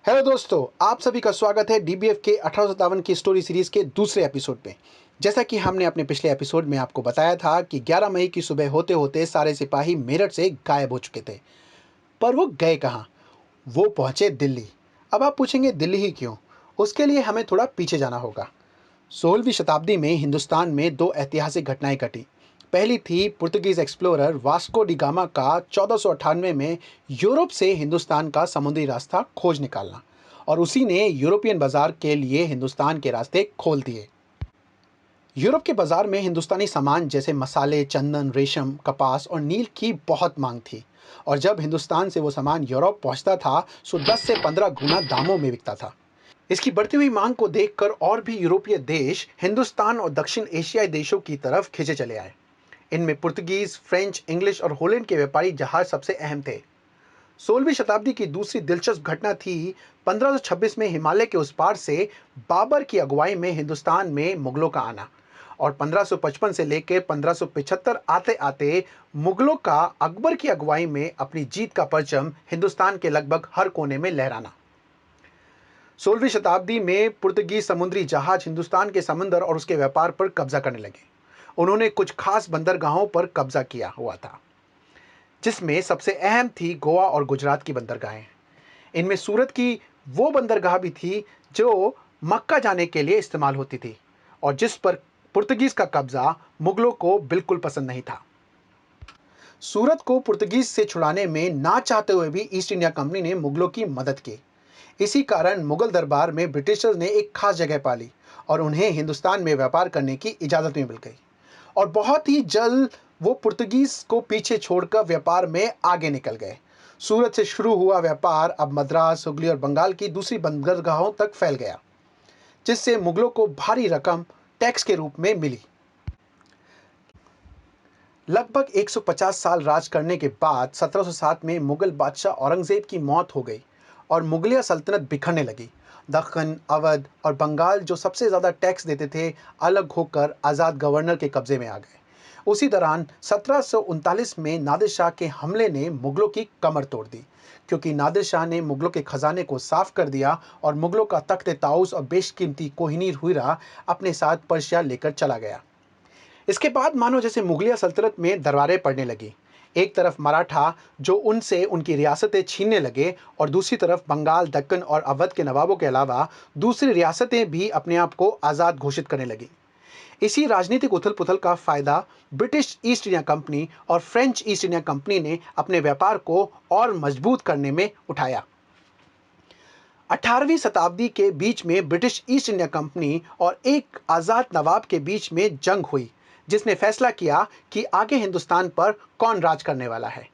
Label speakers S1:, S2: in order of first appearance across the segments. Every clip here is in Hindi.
S1: हेलो दोस्तों, आप सभी का स्वागत है डीबीएफ के 1857 की स्टोरी सीरीज के दूसरे एपिसोड में। जैसा कि हमने अपने पिछले एपिसोड में आपको बताया था कि 11 मई की सुबह होते होते सारे सिपाही मेरठ से गायब हो चुके थे। पर वो गए कहाँ? वो पहुंचे दिल्ली। अब आप पूछेंगे दिल्ली ही क्यों? उसके लिए हमें थोड़ा पीछे जाना होगा। 16वीं शताब्दी में हिंदुस्तान में दो ऐतिहासिक घटनाएं घटी। पहली थी Portuguese explorer Vasco D gamma का 1498 में यूरोप से हिंदुस्तान का समुद्री रास्ता खोज निकालना, और उसी ने यूरोपियन बाजार के लिए हिंदुस्तान के रास्ते खोल दिए। यूरोप के बाजार में हिंदुस्तानी सामान जैसे मसाले, चंदन, रेशम, कपास और नील की बहुत मांग थी, और जब हिंदुस्तान से वो सामान यूरोप पहुंचता था तो 10 से 15 गुना दामों में बिकता था। इसकी बढ़ती हुई मांग को देखकर और भी यूरोपीय देश हिंदुस्तान और दक्षिण एशियाई देशों की तरफ खिंचे चले आए। इनमें पुर्तगीज, फ्रेंच, इंग्लिश और होलैंड के व्यापारी जहाज सबसे अहम थे। 16वीं शताब्दी की दूसरी दिलचस्प घटना थी 1526 में हिमालय के उस पार से बाबर की अगुवाई में हिंदुस्तान में मुगलों का आना, और 1555 से लेकर 1575 आते आते मुगलों का अकबर की अगुवाई में अपनी जीत का परचम हिंदुस्तान के लगभग हर कोने में लहराना। 16वीं शताब्दी में पुर्तगीज समुद्री जहाज हिंदुस्तान के समंदर और उसके व्यापार पर कब्जा करने लगे। उन्होंने कुछ खास बंदरगाहों पर कब्जा किया हुआ था, जिसमें सबसे अहम थी गोवा और गुजरात की बंदरगाहें। इनमें सूरत की वो बंदरगाह भी थी जो मक्का जाने के लिए इस्तेमाल होती थी, और जिस पर पुर्तगीज का कब्जा मुगलों को बिल्कुल पसंद नहीं था। सूरत को पुर्तगीज से छुड़ाने में ना चाहते हुए भी ईस्ट इंडिया कंपनी ने मुगलों की मदद की। इसी कारण मुगल दरबार में ब्रिटिशर्स ने एक खास जगह पाली और उन्हें हिंदुस्तान में व्यापार करने की इजाज़त भी मिल गई, और बहुत ही जल्द वो पुर्तगीज को पीछे छोड़कर व्यापार में आगे निकल गए। सूरत से शुरू हुआ व्यापार अब मद्रास, हुगली और बंगाल की दूसरी बंदरगाहों तक फैल गया, जिससे मुगलों को भारी रकम टैक्स के रूप में मिली। लगभग 150 साल राज करने के बाद 1707 में मुगल बादशाह औरंगजेब की मौत हो गई और मुगलिया सल्तनत बिखरने लगी। दक्कन, अवध और बंगाल जो सबसे ज़्यादा टैक्स देते थे, अलग होकर आज़ाद गवर्नर के कब्जे में आ गए। उसी दौरान 1739 में नादिर शाह के हमले ने मुगलों की कमर तोड़ दी, क्योंकि नादिर शाह ने मुगलों के खजाने को साफ कर दिया और मुगलों का तख्त ताउस और बेशकीमती कोहिनूर हीरा अपने साथ पर्शिया लेकर चला गया। इसके बाद मानो जैसे मुगलिया सल्तनत में दरारें पड़ने लगी। एक तरफ मराठा जो उनसे उनकी रियासतें छीनने लगे, और दूसरी तरफ बंगाल, दक्कन और अवध के नवाबों के अलावा दूसरी रियासतें भी अपने आप को आज़ाद घोषित करने लगी। इसी राजनीतिक उथल पुथल का फायदा ब्रिटिश ईस्ट इंडिया कंपनी और फ्रेंच ईस्ट इंडिया कंपनी ने अपने व्यापार को और मजबूत करने में उठाया। 18वीं शताब्दी के बीच में ब्रिटिश ईस्ट इंडिया कंपनी और एक आज़ाद नवाब के बीच में जंग हुई, जिसने फैसला किया कि आगे हिंदुस्तान पर कौन राज करने वाला है।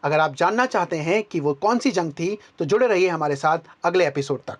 S1: अगर आप जानना चाहते हैं कि वो कौन सी जंग थी, तो जुड़े रहिए हमारे साथ अगले एपिसोड तक।